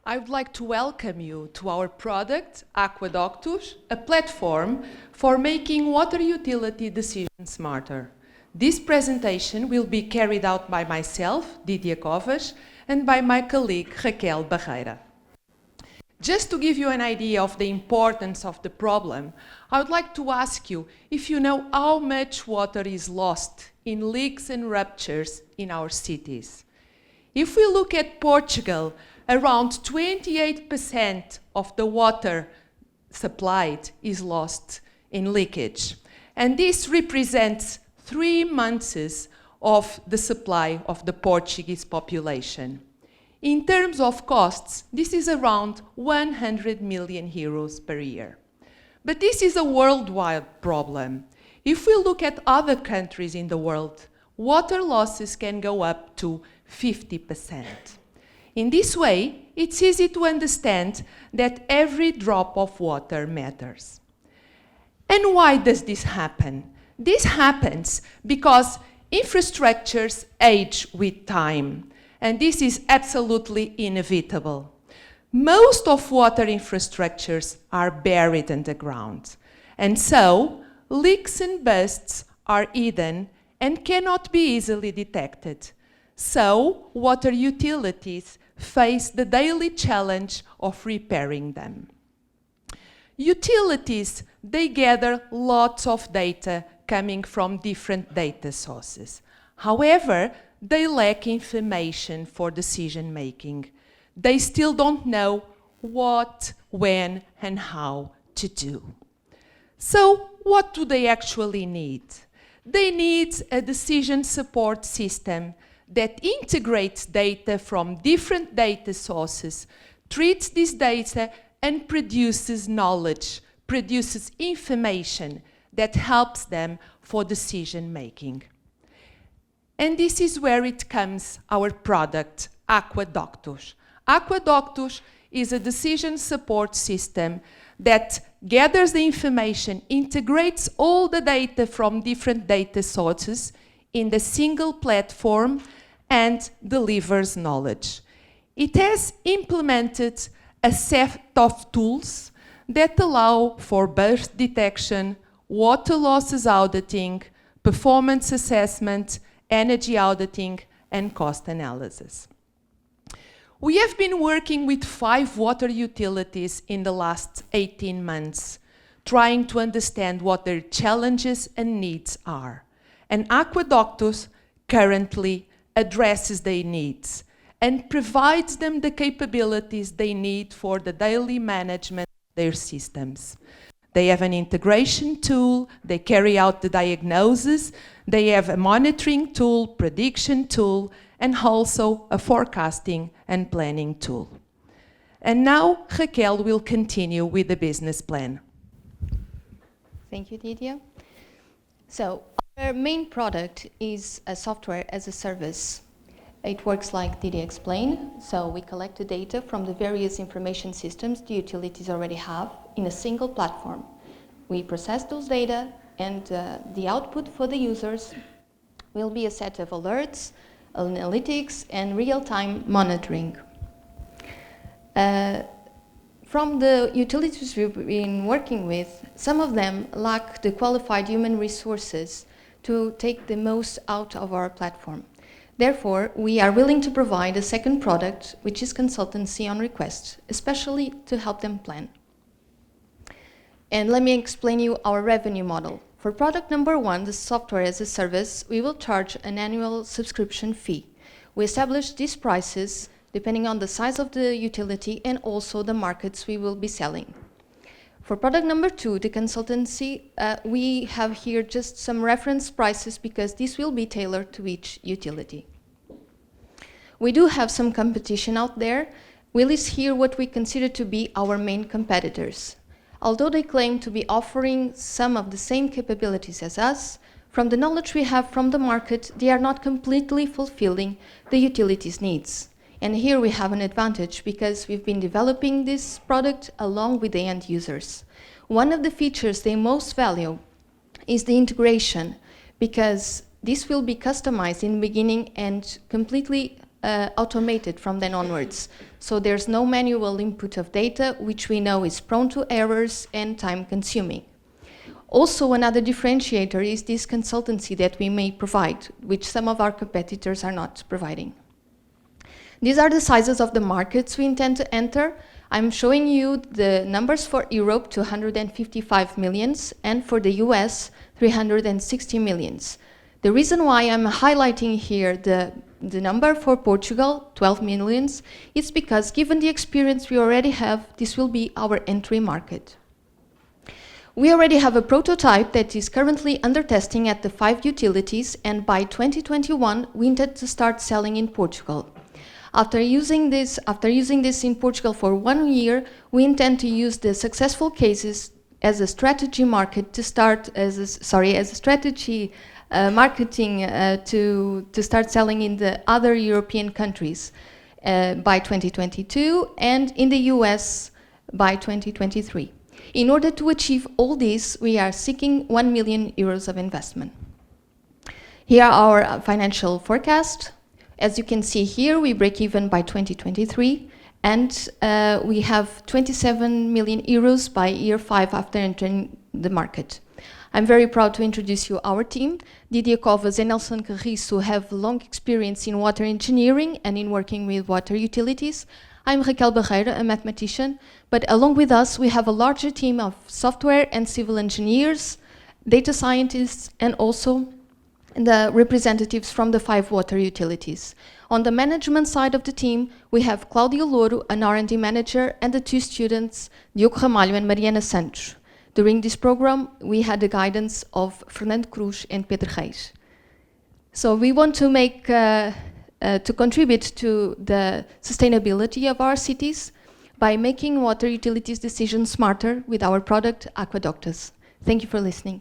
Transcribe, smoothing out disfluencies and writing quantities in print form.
I would like to welcome you to our product, Aqueductos, a platform for making water utility decisions smarter. This presentation will be carried out by myself, Dídia Covas, and by my colleague, Raquel Barreira. Just to give you an idea of the importance of the problem, I would like to ask you if you know how much water is lost in leaks and ruptures in our cities. If we look at Portugal, around 28% of the water supplied is lost in leakage. And this represents 3 months of the supply of the Portuguese population. In terms of costs, this is around 100 million euros per year. But this is a worldwide problem. If we look at other countries in the world, water losses can go up to 50%. In this way, it's easy to understand that every drop of water matters. And why does this happen? This happens because infrastructures age with time, and this is absolutely inevitable. Most of water infrastructures are buried underground, and so leaks and bursts are hidden and cannot be easily detected. So water utilities face the daily challenge of repairing them. Utilities, they gather lots of data coming from different data sources. However, they lack information for decision making. They still don't know what, when, and how to do. So, what do they actually need? They need a decision support system that integrates data from different data sources, treats this data, and produces knowledge, produces information that helps them for decision making. And this is where it comes our product, Aqueductos. Aqueductos is a decision support system that gathers the information, integrates all the data from different data sources in the single platform and delivers knowledge. It has implemented a set of tools that allow for burst detection, water losses auditing, performance assessment, energy auditing, and cost analysis. We have been working with 5 water utilities in the last 18 months, trying to understand what their challenges and needs are. And Aqueductos currently addresses their needs and provides them the capabilities they need for the daily management of their systems. They have an integration tool, they carry out the diagnosis, they have a monitoring tool, prediction tool, and also a forecasting and planning tool. And now Raquel will continue with the business plan. Thank you, Dídia. So, our main product is a software as a service. It works like Dídia explained. So we collect the data from the various information systems the utilities already have in a single platform. We process those data, and the output for the users will be a set of alerts, analytics, and real-time monitoring. From the utilities we've been working with, some of them lack the qualified human resources to take the most out of our platform. Therefore, we are willing to provide a second product, which is consultancy on request, especially to help them plan. And let me explain you our revenue model. For product number 1, the software as a service, we will charge an annual subscription fee. We establish these prices depending on the size of the utility and also the markets we will be selling. For product number 2, the consultancy, we have here just some reference prices because this will be tailored to each utility. We do have some competition out there. We list here what we consider to be our main competitors. Although they claim to be offering some of the same capabilities as us, from the knowledge we have from the market, they are not completely fulfilling the utilities' needs. And here we have an advantage because we've been developing this product along with the end users. One of the features they most value is the integration, because this will be customized in the beginning and completely automated from then onwards. So there's no manual input of data, which we know is prone to errors and time consuming. Also, another differentiator is this consultancy that we may provide, which some of our competitors are not providing. These are the sizes of the markets we intend to enter. I'm showing you the numbers for Europe, 255 millions, and for the US, 360 millions. The reason why I'm highlighting here the number for Portugal, 12 millions, is because given the experience we already have, this will be our entry market. We already have a prototype that is currently under testing at the 5 utilities, and by 2021, we intend to start selling in Portugal. After using this in Portugal for 1 year, we intend to use the successful cases as a strategy market to start marketing to start selling in the other European countries by 2022 and in the US by 2023. In order to achieve all this, we are seeking 1 million euros of investment. Here are our financial forecast. As you can see here, we break even by 2023, and we have 27 million euros by year 5 after entering the market. I'm very proud to introduce you our team. Dídia, Covas and Nelson Carriço have long experience in water engineering and in working with water utilities. I'm Raquel Barreira, a mathematician, but along with us we have a larger team of software and civil engineers, data scientists, and also the representatives from the 5 water utilities. On the management side of the team, we have Cláudia Louro, an R&D manager, and the 2 students, Diogo Ramalho and Mariana Santos. During this program, we had the guidance of Fernando Cruz and Pedro Reis. So we want to make to contribute to the sustainability of our cities by making water utilities decisions smarter with our product, Aquaductus. Thank you for listening.